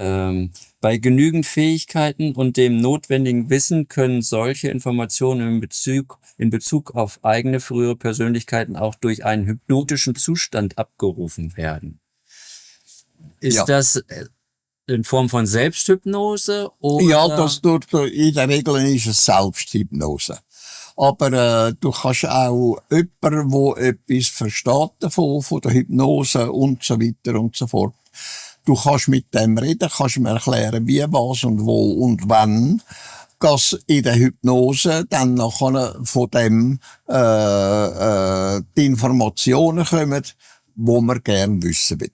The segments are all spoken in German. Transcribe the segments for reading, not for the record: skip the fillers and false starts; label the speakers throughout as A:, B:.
A: Bei genügend Fähigkeiten und dem notwendigen Wissen können solche Informationen in Bezug auf eigene frühere Persönlichkeiten auch durch einen hypnotischen Zustand abgerufen werden. Ist das in Form von Selbsthypnose oder?
B: Ja, das tut, in der Regel ist es Selbsthypnose. Aber du kannst auch jemanden, der etwas versteht davon, von der Hypnose und so weiter und so fort. Du kannst mit dem reden, kannst ihm erklären, wie, was und wo und wann. Dass in der Hypnose dann nachher von dem die Informationen kommen, die man gerne wissen will.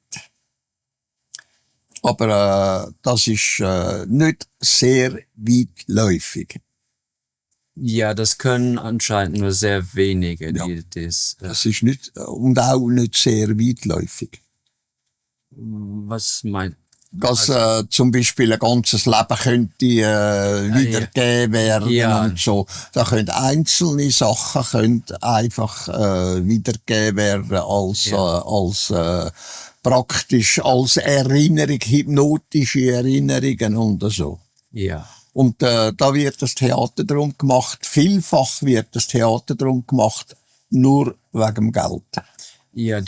B: Aber das ist nicht sehr weitläufig.
A: Ja, das können anscheinend nur sehr wenige.
B: Ja.
A: Das
B: ist nicht, und auch nicht sehr weitläufig.
A: Was meint?
B: Dass zum Beispiel ein ganzes Leben könnte wiedergegeben werden und so. Da können einzelne Sachen einfach wiedergegeben werden als praktisch als Erinnerung, hypnotische Erinnerungen und so.
A: Ja.
B: Und da wird das Theater drum gemacht. Vielfach wird das Theater drum gemacht, nur wegen dem Geld.
A: Ja,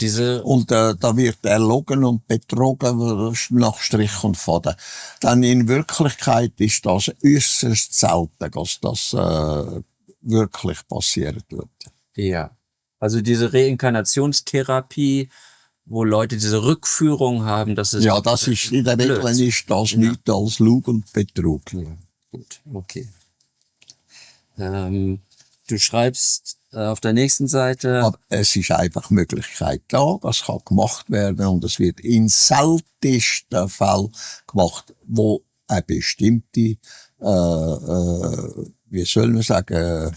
B: und da wird erlogen und betrogen nach Strich und Faden. Dann in Wirklichkeit ist das äußerst selten, dass das wirklich passieren wird.
A: Ja. Also diese Reinkarnationstherapie, wo Leute diese Rückführung haben, das ist...
B: Ja, das ist, in der Regel ist das nichts als Lug und Betrug.
A: Ja, gut, okay. Du schreibst auf der nächsten Seite...
B: Aber es ist einfach Möglichkeit da, das kann gemacht werden und es wird in seltensten Fällen gemacht, wo eine bestimmte, wie soll man sagen,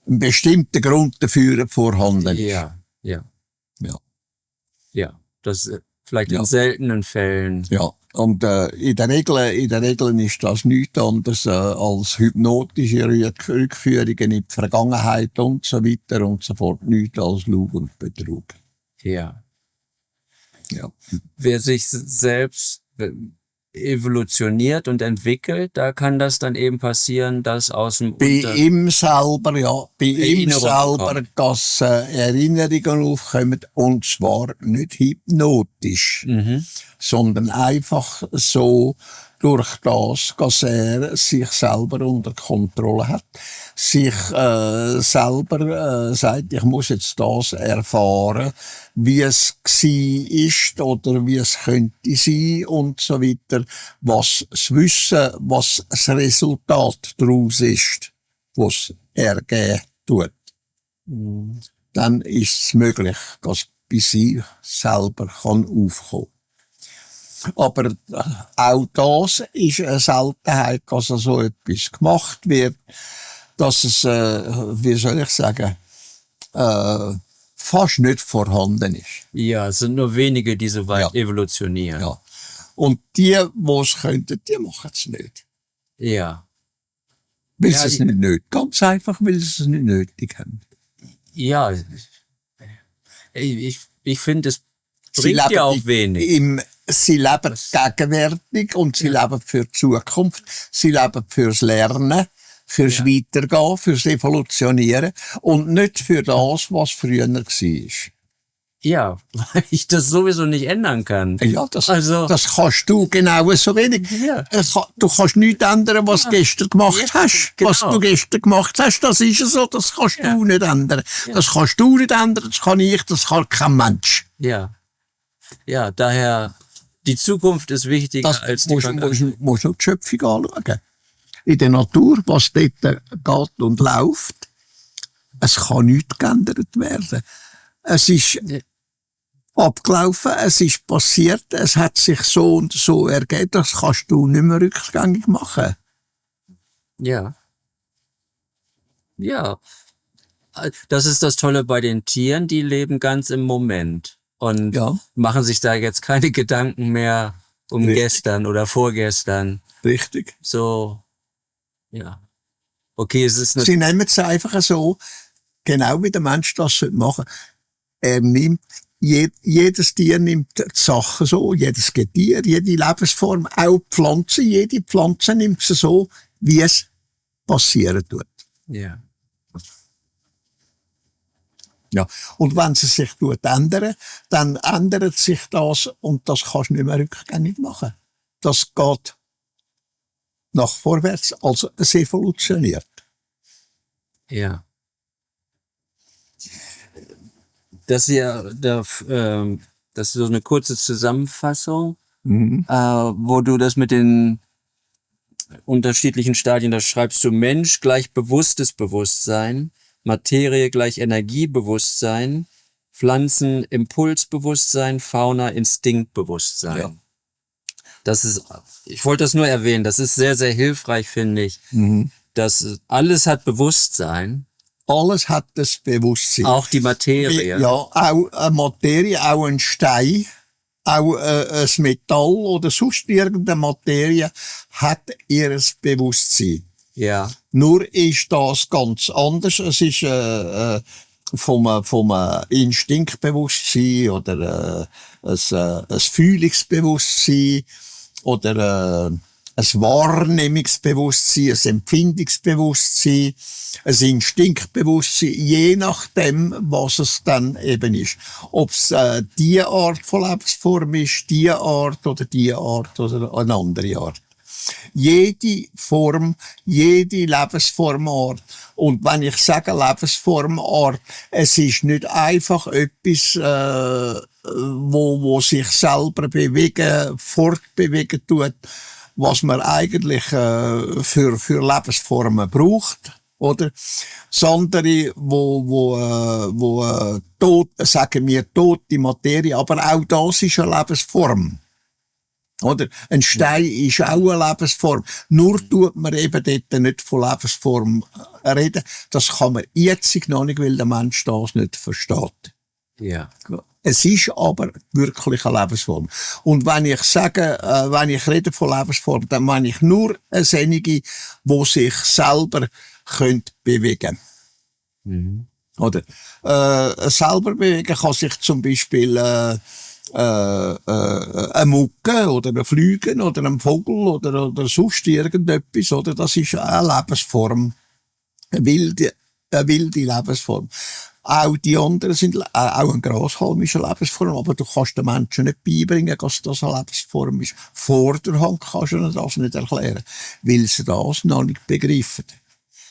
B: ein bestimmter Grund dafür vorhanden ist.
A: Ja, das vielleicht in seltenen Fällen.
B: Ja, und in der Regel ist das nichts anderes als hypnotische Rückführungen in die Vergangenheit und so weiter und so fort. Nichts als Lug und Betrug.
A: Ja. Wer sich selbst evolutioniert und entwickelt, da kann das dann eben passieren, dass aus dem
B: Bei ihm selber, dass Erinnerungen aufkommen, und zwar nicht hypnotisch, sondern einfach so durch das, dass er sich selber unter Kontrolle hat, sich selber sagt, ich muss jetzt das erfahren, wie es ist oder wie es könnte sein und so weiter, was das Wissen, was das Resultat daraus ist, was er geben tut. Dann ist es möglich, dass bei sich selber aufkommen kann. Aber auch das ist eine Seltenheit, dass so etwas gemacht wird, dass es, wie soll ich sagen, fast nicht vorhanden ist.
A: Ja, es sind nur wenige, die so weit evolutionieren.
B: Ja. Und die es könnten, die machen es nicht.
A: Ja.
B: Weil sie es nicht nötig. Ganz einfach, weil sie es nicht nötig haben.
A: Ja. Ich finde, es bringt ja auch wenig.
B: Sie leben gegenwärtig und sie leben für die Zukunft. Sie leben fürs Lernen, fürs Weitergehen, fürs Evolutionieren und nicht für das, was früher war.
A: Ja, weil ich das sowieso nicht ändern kann.
B: Ja, das kannst du genauso wenig.
A: Ja.
B: Du kannst nichts ändern, was du gestern gemacht hast.
A: Genau.
B: Was du gestern gemacht hast, das ist so, das kannst du nicht ändern. Ja. Das kannst du nicht ändern, das kann ich, das kann kein Mensch.
A: Ja. Ja, daher, die Zukunft ist wichtiger als die Vergangenheit.
B: Musst du die Schöpfung anschauen. In der Natur, was dort geht und läuft, es kann nichts geändert werden. Es ist abgelaufen, es ist passiert, es hat sich so und so ergeben, das kannst du nicht mehr rückgängig machen.
A: Ja. Ja. Das ist das Tolle bei den Tieren, die leben ganz im Moment und machen sich da jetzt keine Gedanken mehr um gestern oder vorgestern.
B: Richtig.
A: So, ja. Okay, es ist
B: Sie nehmen es einfach so, genau wie der Mensch das machen. Er nimmt jedes Tier nimmt die Sachen so, jedes Getier, jede Lebensform, auch Pflanzen, jede Pflanze nimmt sie so, wie es passieren tut.
A: Ja.
B: Ja. Und wenn sie sich ändern, dann ändert sich das und das kannst du nicht mehr rückgängig machen. Das geht nach vorwärts, also es evolutioniert.
A: Ja. Das ist so eine kurze Zusammenfassung, wo du das mit den unterschiedlichen Stadien, da schreibst du Mensch gleich bewusstes Bewusstsein, Materie gleich Energiebewusstsein, Pflanzen Impulsbewusstsein, Fauna Instinktbewusstsein.
B: Ja.
A: Ich wollte das nur erwähnen, das ist sehr, sehr hilfreich, finde ich. Das alles hat Bewusstsein.
B: Alles hat das Bewusstsein.
A: Auch die Materie.
B: Ja, auch eine Materie, auch ein Stein, auch ein Metall oder sonst irgendeine Materie hat ihr Bewusstsein.
A: Ja.
B: Nur ist das ganz anders. Es ist vom Instinktbewusstsein oder ein Fühlungsbewusstsein oder ein Wahrnehmungsbewusstsein, ein Empfindungsbewusstsein, ein Instinktbewusstsein, je nachdem, was es dann eben ist. Ob es die Art von Lebensform ist, die Art oder eine andere Art. Jede Form, jede Lebensformart. Und wenn ich sage Lebensformart, es ist nicht einfach etwas, wo sich selber bewegen, fortbewegen tut, was man eigentlich für Lebensformen braucht, oder? Sondern wo tot, sagen wir tote Materie, aber auch das ist eine Lebensform. Oder? Ein Stein ist auch eine Lebensform. Nur tut man eben dort nicht von Lebensform reden. Das kann man jetzt noch nicht, weil der Mensch das nicht versteht.
A: Ja.
B: Es ist aber wirklich eine Lebensform. Und wenn ich sage, wenn ich rede von Lebensform, dann meine ich nur eine Senige, die sich selber bewegen können. Oder? Selber bewegen kann sich zum Beispiel, eine Mucke oder ein Flügen oder ein Vogel oder sonst irgendetwas, oder? Das ist eine Lebensform. Eine wilde Lebensform. Auch die anderen sind, auch ein Grashalm ist eine Lebensform, aber du kannst den Menschen nicht beibringen, dass das eine Lebensform ist. Vorderhand kannst du ihnen das nicht erklären, weil sie das noch nicht begreifen.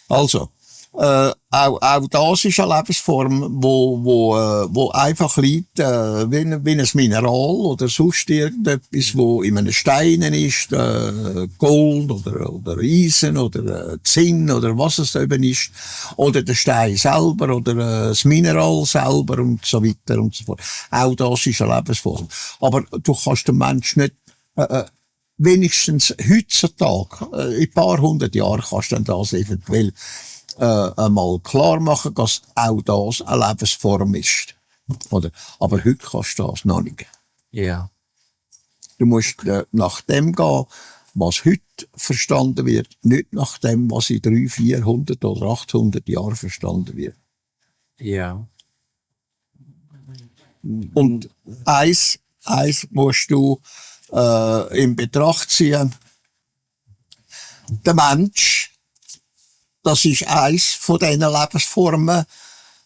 B: Also, auch das ist eine Lebensform, wo einfach liegt, wie ein Mineral oder sonst irgendetwas, wo in einem Stein ist, Gold oder Eisen oder Zinn oder was es eben ist, oder der Stein selber oder das Mineral selber und so weiter und so fort. Auch das ist eine Lebensform. Aber du kannst den Menschen nicht, wenigstens heutzutage, in ein paar hundert Jahren kannst du dann das eventuell einmal klar machen, dass auch das eine Lebensform ist. Oder? Aber heute kannst du das noch nicht.
A: Ja.
B: Du musst nach dem gehen, was heute verstanden wird, nicht nach dem, was in 300, 400 oder 800 Jahren verstanden wird.
A: Ja.
B: Und eins musst du in Betracht ziehen. Der Mensch, das ist eins von diesen Lebensformen,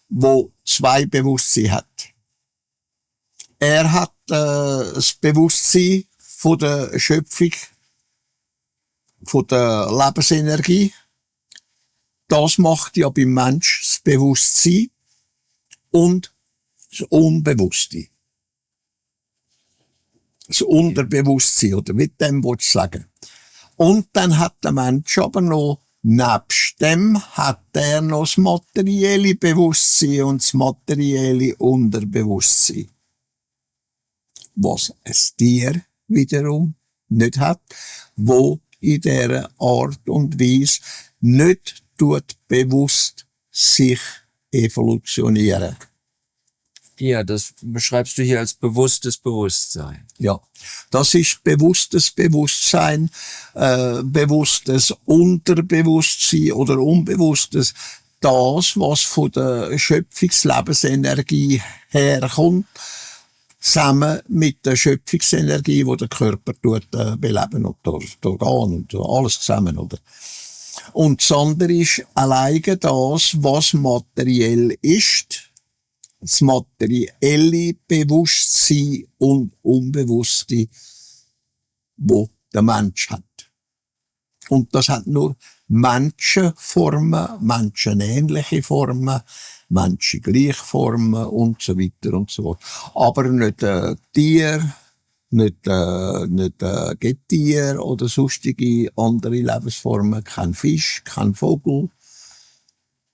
B: wo zwei Bewusstsein hat. Er hat das Bewusstsein von der Schöpfung, von der Lebensenergie. Das macht ja beim Mensch das Bewusstsein und das Unbewusste. Das Unterbewusstsein, oder mit dem willst du sagen. Und dann hat der Mensch aber noch, nebst dem hat er noch das materielle Bewusstsein und das materielle Unterbewusstsein. Was ein Tier wiederum nicht hat, wo in dieser Art und Weise nicht bewusst sich evolutionieren.
A: Ja, das beschreibst du hier als bewusstes Bewusstsein.
B: Ja, das ist bewusstes Bewusstsein, bewusstes Unterbewusstsein oder unbewusstes. Das, was von der Schöpfungslebensenergie herkommt, zusammen mit der Schöpfungsenergie, die der Körper beleben und die Organe und alles zusammen, oder? Und das andere ist alleine das, was materiell ist, das materielle Bewusstsein und Unbewusste, wo der Mensch hat. Und das hat nur Menschenformen, menschenähnliche Formen, menschengleiche Formen und so weiter und so fort. Aber nicht Tier, nicht Getier oder sonstige andere Lebensformen, kein Fisch, kein Vogel,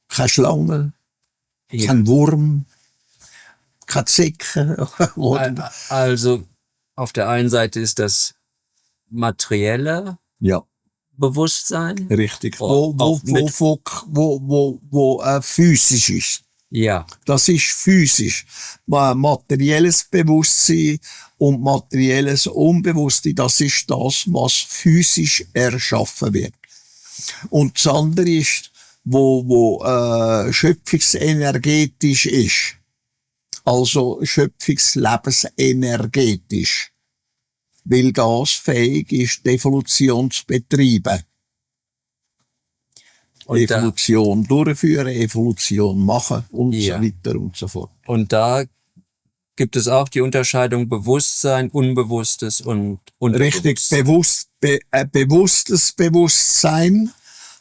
B: keine Schlange, kein Wurm, keine Zecke.
A: Also auf der einen Seite ist das materielle
B: Ja,
A: Bewusstsein.
B: richtig.
A: Oh,
B: Wo physisch ist.
A: Ja,
B: Das ist physisch. Materielles Bewusstsein und materielles Unbewusstsein, das ist das, was physisch erschaffen wird. Und das andere ist, wo schöpfungsenergetisch ist. Also schöpfungslebensenergetisch. Weil das fähig ist, die Evolution zu betreiben.
A: Und
B: Evolution durchführen, Evolution machen und
A: Ja.
B: so weiter und so fort.
A: und da gibt es auch die Unterscheidung Bewusstsein, Unbewusstes und
B: Richtig,
A: Unterbewusst.
B: bewusstes Bewusstsein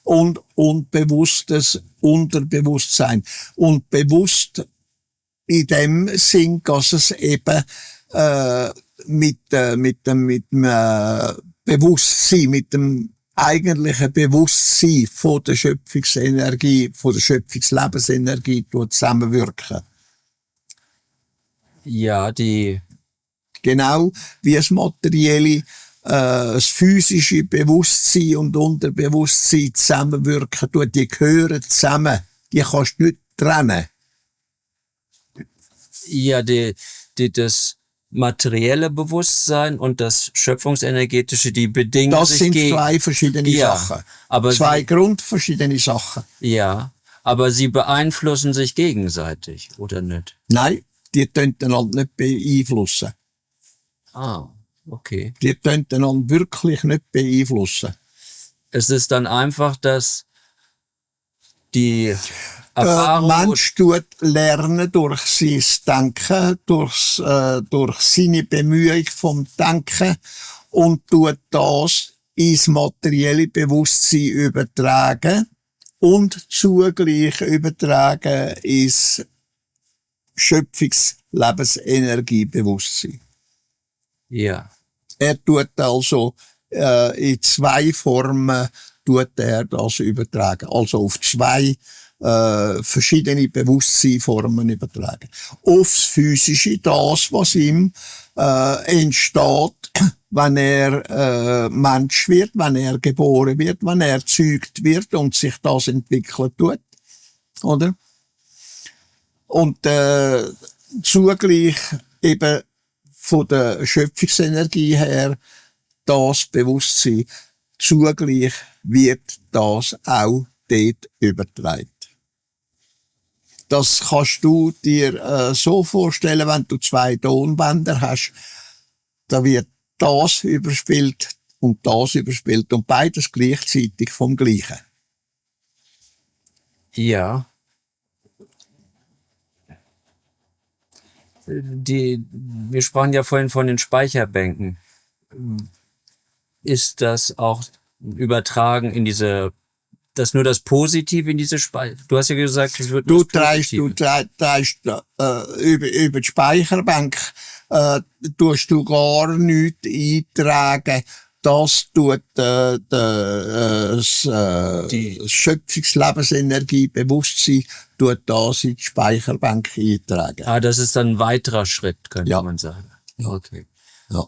B: und unbewusstes Unterbewusstsein. Und bewusst in dem Sinn, dass es eben mit dem Bewusstsein, mit dem eigentlichen Bewusstsein von der Schöpfungsenergie, von der Schöpfungslebensenergie zusammenwirken.
A: Ja,
B: Genau wie das materielle, das physische Bewusstsein und Unterbewusstsein zusammenwirken tut, die gehören zusammen. Die kannst du nicht trennen.
A: ja, das materielle Bewusstsein und das schöpfungsenergetische, die bedingen
B: Das
A: sich
B: sind
A: gegen.
B: zwei verschiedene
A: Ja,
B: Sachen.
A: aber
B: Zwei grundverschiedene Sachen.
A: aber sie beeinflussen sich gegenseitig, oder nicht?
B: Nein, die können einander nicht beeinflussen.
A: Ah, okay.
B: Die können einander wirklich nicht beeinflussen.
A: Es ist dann einfach, dass die
B: Der
A: Erfahrung
B: Mensch tut lernen durch sein Denken, durch seine Bemühung vom Denken und tut das ins materielle Bewusstsein übertragen und zugleich übertragen ins Schöpfungslebensenergiebewusstsein.
A: ja,
B: Er tut also in zwei Formen tut er das übertragen. Also auf zwei verschiedene Bewusstseinformen übertragen. Aufs Physische, das, was ihm entsteht, wenn er Mensch wird, wenn er geboren wird, wenn er gezeugt wird und sich das entwickeln tut. Oder? Und zugleich eben von der Schöpfungsenergie her das Bewusstsein, zugleich wird das auch dort übertragen. Das kannst du dir so vorstellen, wenn du zwei Tonbänder hast, da wird das überspielt und beides gleichzeitig vom Gleichen.
A: ja. Wir sprachen ja vorhin von den Speicherbänken. Ist das auch übertragen in diese, das nur das Positive in diese Speicher? Du hast ja gesagt, es wird
B: Du
A: nur das
B: trägst
A: Positive.
B: über die Speicherbank tust du gar nichts eintragen. Das tut das Schöpfungslebensenergiebewusstsein tut das in die Speicherbank eintragen.
A: Ah, das ist dann ein weiterer Schritt, könnte
B: Ja.
A: man sagen.
B: Ja.
A: Okay.
B: Ja.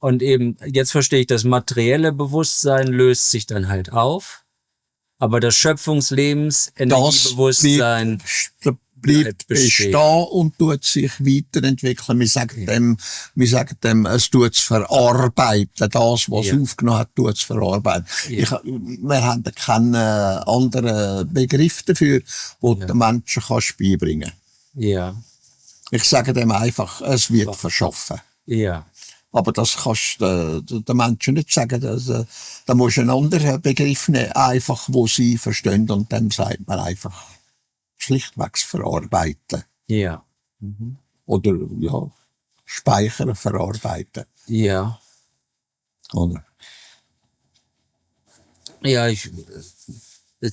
A: Und eben, jetzt verstehe ich, das materielle Bewusstsein löst sich dann halt auf, aber das Schöpfungslebens-Energiebewusstsein
B: bleibt
A: bestehen.
B: bestehen und tut sich weiterentwickeln. Wir sagen dem, es tut es verarbeiten. Das, was
A: Ja.
B: aufgenommen hat, tut es verarbeiten.
A: Ja.
B: Wir haben keinen anderen Begriff dafür, wo
A: Ja.
B: den Menschen kannst beibringen.
A: Ja.
B: Ich sage dem einfach, es wird verschaffen.
A: Ja.
B: Aber das kannst du den Menschen nicht sagen. Da musst du einen anderen Begriff nehmen, einfach, wo sie verstehen. Und dann sagt man einfach schlichtweg verarbeiten.
A: Ja.
B: Oder, ja, speichern, verarbeiten.
A: Ja.
B: Oder?
A: Ja, ich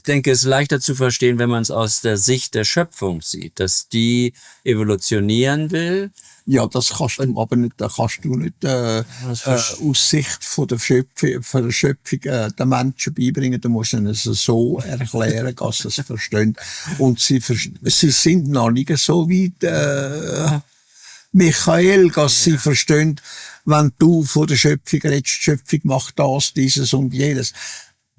A: denke, es ist leichter zu verstehen, wenn man es aus der Sicht der Schöpfung sieht, dass die evolutionieren will.
B: Ja, das kannst du aber nicht, da kannst du nicht aus Sicht von der Schöpfung den Menschen beibringen. Du musst ihnen es so erklären, dass sie es verstehen. Und sie sind noch nicht so weit, Michael, dass sie verstehen, wenn du von der Schöpfung redest, die Schöpfung macht das, dieses und jenes.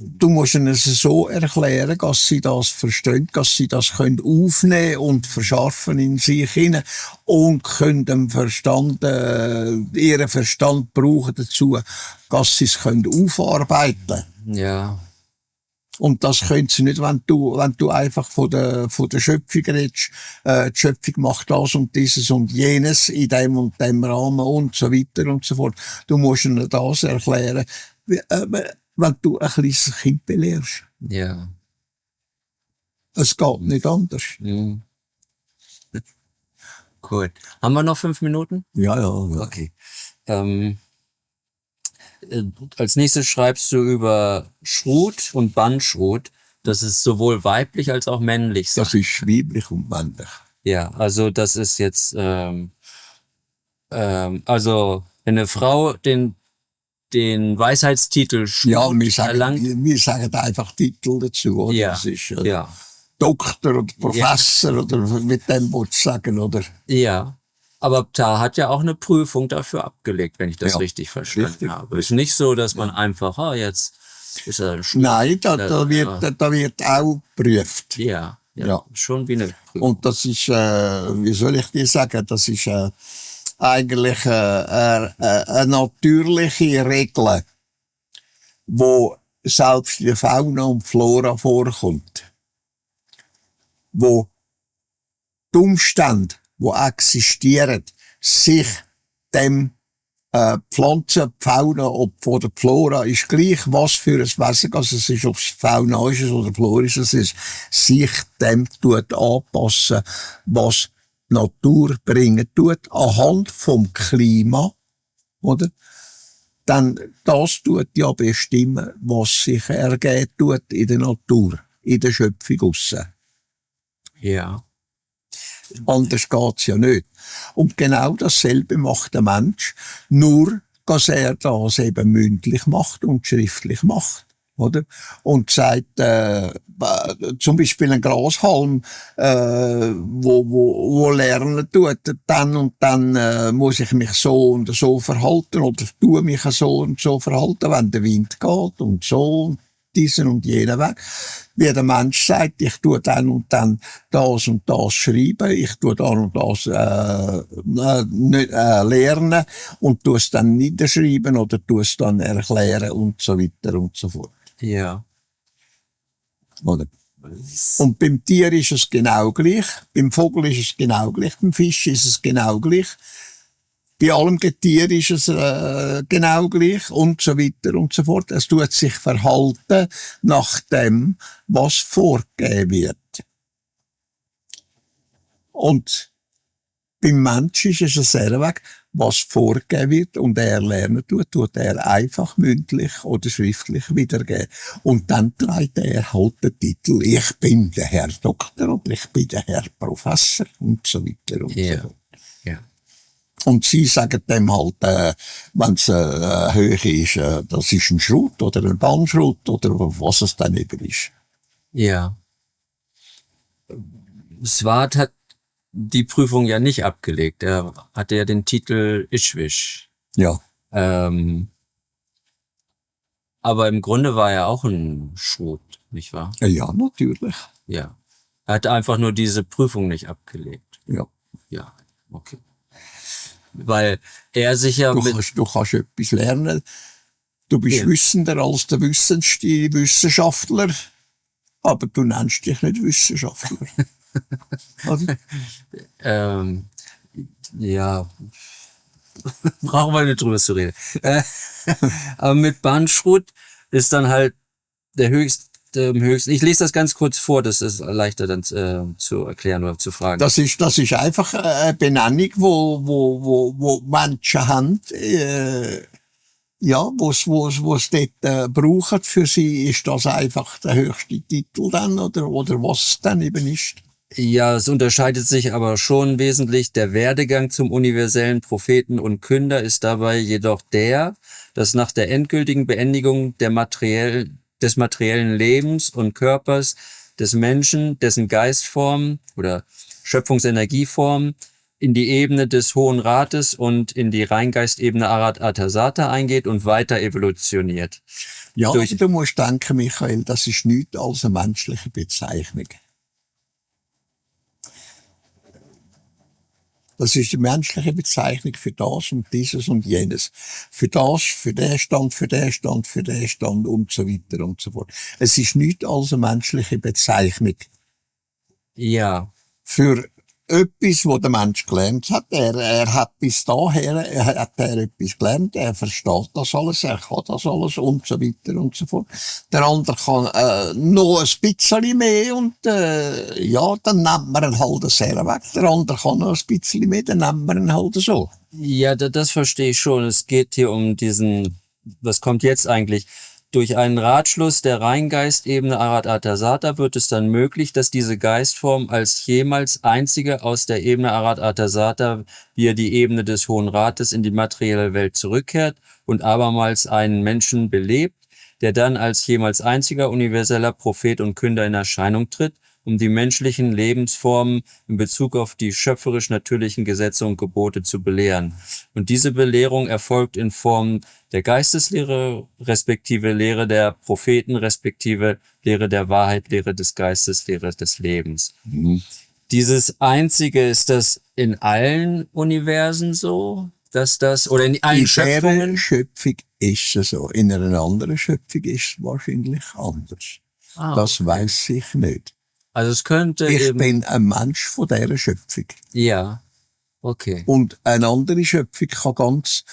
B: Du musst ihnen es so erklären, dass sie das verstehen, dass sie das können aufnehmen und verschärfen in sich hinein und können den Verstand, ihren Verstand brauchen dazu, dass sie es können aufarbeiten.
A: Ja.
B: Und das können sie nicht, wenn du einfach von der Schöpfung redest, die Schöpfung macht das und dieses und jenes in dem und dem Rahmen und so weiter und so fort. Du musst ihnen das erklären, wenn du ein kleines Kind belehrst.
A: Ja.
B: Es geht nicht anders.
A: Mhm. Gut. Haben wir noch 5 Minuten?
B: Ja.
A: Okay. Als nächstes schreibst du über Schrut und Bandschrut. Das ist sowohl weiblich als auch männlich.
B: Das ist weiblich und männlich.
A: Ja, also das ist jetzt, also wenn eine Frau den Weisheitstitel Schrut
B: Ja, wir
A: erlangt.
B: wir sagen einfach Titel dazu, oder?
A: Ja,
B: Das ist
A: ja.
B: Doktor oder Professor oder mit dem willst du sagen, oder?
A: Ja. Aber da hat ja auch eine Prüfung dafür abgelegt, wenn ich das richtig verstanden habe. Ist nicht so, dass man einfach, jetzt ist er Schrut.
B: Nein, da wird auch geprüft.
A: Ja.
B: Ja.
A: Schon wie eine Prüfung.
B: Und das ist, wie soll ich dir sagen, das ist eigentlich eine natürliche Regel, wo selbst die Fauna und Flora vorkommt, wo die Umstände, die existieren, sich dem Pflanzen, Fauna und von der Flora ist gleich, was für ein Wesen, also es ist, ob es Fauna ist oder Flora ist, sich dem anpassen, was die Natur bringen tut, anhand vom Klima, oder? Dann das tut ja bestimmen, was sich ergeht tut in der Natur, in der Schöpfung aussen.
A: Ja.
B: Anders geht's ja nicht. Und genau dasselbe macht der Mensch, nur dass er das eben mündlich macht und schriftlich macht. Oder? Und sagt, zum Beispiel ein Grashalm, wo lernen tut, dann und dann muss ich mich so und so verhalten oder tue mich so und so verhalten, wenn der Wind geht und so diesen und jenen Weg. Wie der Mensch sagt, ich tue dann und dann das und das schreiben, ich tue dann und das lernen und tue es dann niederschreiben oder tue es dann erklären und so weiter und so fort.
A: Ja.
B: Oder? Und beim Tier ist es genau gleich, beim Vogel ist es genau gleich, beim Fisch ist es genau gleich, bei allem Getier ist es genau gleich und so weiter und so fort. Es tut sich verhalten nach dem, was vorgegeben wird. Und beim Menschen ist es sehr weg, was vorgegeben wird und er lernen tut er einfach mündlich oder schriftlich wiedergeben. Und dann trägt er halt den Titel, ich bin der Herr Doktor oder ich bin der Herr Professor und so weiter und so fort.
A: Ja.
B: Und sie sagen dem halt, wenn es hoch ist, das ist ein Schrut oder ein Bandschrut oder was es dann eben ist.
A: Ja. Swart hat die Prüfung ja nicht abgelegt. Er hatte ja den Titel Ishwish.
B: Ja.
A: Aber im Grunde war er auch ein Schrut, nicht wahr?
B: Ja, natürlich.
A: Ja. Er hat einfach nur diese Prüfung nicht abgelegt.
B: Ja.
A: Ja, okay. Weil er sich ja
B: Du kannst etwas lernen. Du bist wissender als der wissendste Wissenschaftler, aber du nennst dich nicht Wissenschaftler.
A: Ja, brauchen wir nicht drüber zu reden. Aber mit Bandschrut ist dann halt der höchste, ich lese das ganz kurz vor, das ist leichter dann zu erklären oder zu fragen.
B: Das ist einfach eine Benennung, wo Menschen haben, ja, wo's dort brauchen. Für sie ist das einfach der höchste Titel dann, oder was es dann eben ist.
A: Ja, es unterscheidet sich aber schon wesentlich. Der Werdegang zum universellen Propheten und Künder ist dabei jedoch dass nach der endgültigen Beendigung des materiellen Lebens und Körpers des Menschen, dessen Geistform oder Schöpfungsenergieform in die Ebene des Hohen Rates und in die Reingeistebene Arat Atasata eingeht und weiter evolutioniert.
B: Ja, aber du musst denken, Michael, das ist nichts als eine menschliche Bezeichnung. Das ist die menschliche Bezeichnung für das und dieses und jenes. Für das, für den Stand, für den Stand, für den Stand und so weiter und so fort. Es ist nichts als eine menschliche Bezeichnung.
A: Ja.
B: Für etwas, was der Mensch gelernt hat. Er hat bis daher, hat etwas gelernt, er versteht das alles, er kann das alles und so weiter und so fort. Der andere kann noch ein bisschen mehr und ja, dann nimmt man ihn halt sehr weg. Der andere kann noch ein bisschen mehr, dann nimmt man ihn halt so.
A: Ja, das verstehe ich schon. Es geht hier um was kommt jetzt eigentlich? Durch einen Ratschluss der Reingeistebene Arat Atasata wird es dann möglich, dass diese Geistform als jemals einzige aus der Ebene Arat Atasata via die Ebene des Hohen Rates in die materielle Welt zurückkehrt und abermals einen Menschen belebt, der dann als jemals einziger universeller Prophet und Künder in Erscheinung tritt, um die menschlichen Lebensformen in Bezug auf die schöpferisch-natürlichen Gesetze und Gebote zu belehren. Und diese Belehrung erfolgt in Form der Geisteslehre, respektive Lehre der Propheten, respektive Lehre der Wahrheit, Lehre des Geistes, Lehre des Lebens.
B: Mhm.
A: Dieses Einzige, ist das in allen Universen so, oder in allen Schöpfungen?
B: In einer Schöpfung ist es so, in einer anderen Schöpfung ist es wahrscheinlich anders. Das weiss ich nicht.
A: Also es könnte
B: Ich bin ein Mensch von dieser Schöpfung.
A: Ja, okay.
B: Und eine andere Schöpfung kann ganz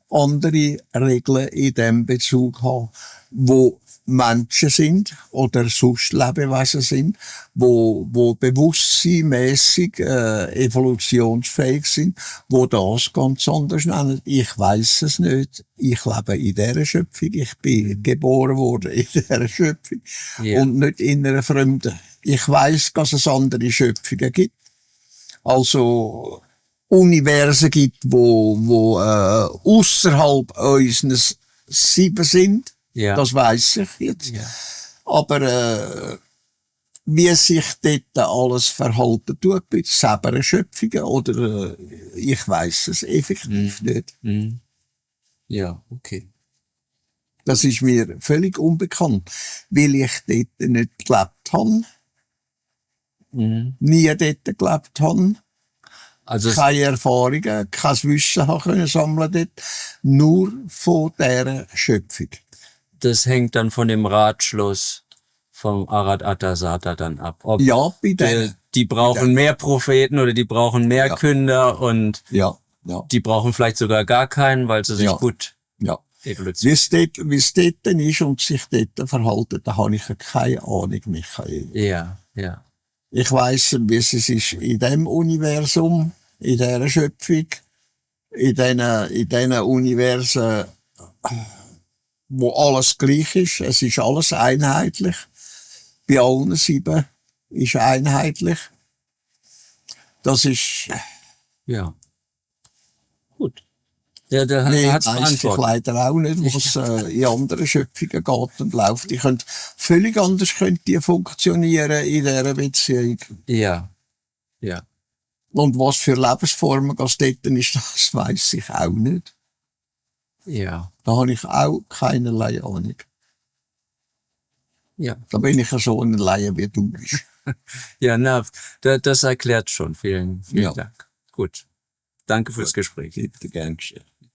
B: andere Regeln in dem Bezug haben, wo Menschen sind oder sonst Lebewesen sind, wo bewusstseinmässig evolutionsfähig sind, wo das ganz anders nennen. Ich weiss es nicht. Ich lebe in dieser Schöpfung. Ich bin geboren worden in dieser Schöpfung und nicht in einer fremden. Ich weiss, dass es andere Schöpfungen gibt. Also Universen gibt, wo außerhalb unseres Sieben sind.
A: Ja.
B: Das weiss ich jetzt. Ja. Aber wie sich dort alles verhalten tut, bei selber Schöpfungen oder ich weiss es effektiv nicht.
A: Mhm. Ja, okay.
B: Das ist mir völlig unbekannt, weil ich dort nicht gelebt habe. Nie dort gelebt habe. Also keine Erfahrungen, kein Wissen haben können sammeln dort. Nur von dieser Schöpfung.
A: Das hängt dann von dem Ratschluss vom Arat Atasata dann ab. Ob
B: ja, bitte.
A: Die brauchen mehr Propheten oder die brauchen mehr Künder und die brauchen vielleicht sogar gar keinen, weil sie sich gut evolutionieren.
B: Wie es dort dann ist und sich dort verhalten, da habe ich keine Ahnung, Michael.
A: Ja, ja.
B: Ich weiss, wie es ist in dem Universum, in dieser Schöpfung, in diesen Universen, wo alles gleich ist. Es ist alles einheitlich. Bei allen 7 ist einheitlich. Das ist...
A: Ja. Gut. Ja, da hat's
B: weiss ich leider auch nicht, was in anderen Schöpfungen geht und läuft. Völlig anders könnte die funktionieren in dieser Beziehung.
A: Ja. Ja.
B: Und was für Lebensformen das dort ist, das weiss ich auch nicht.
A: Ja.
B: Da habe ich auch keinerlei Ahnung.
A: Ja.
B: Da bin ich ja so ein Laie, wie du bist.
A: Ja, das erklärt schon. Vielen Dank. Gut. Danke fürs Gespräch.
B: Bitte gern geschehen.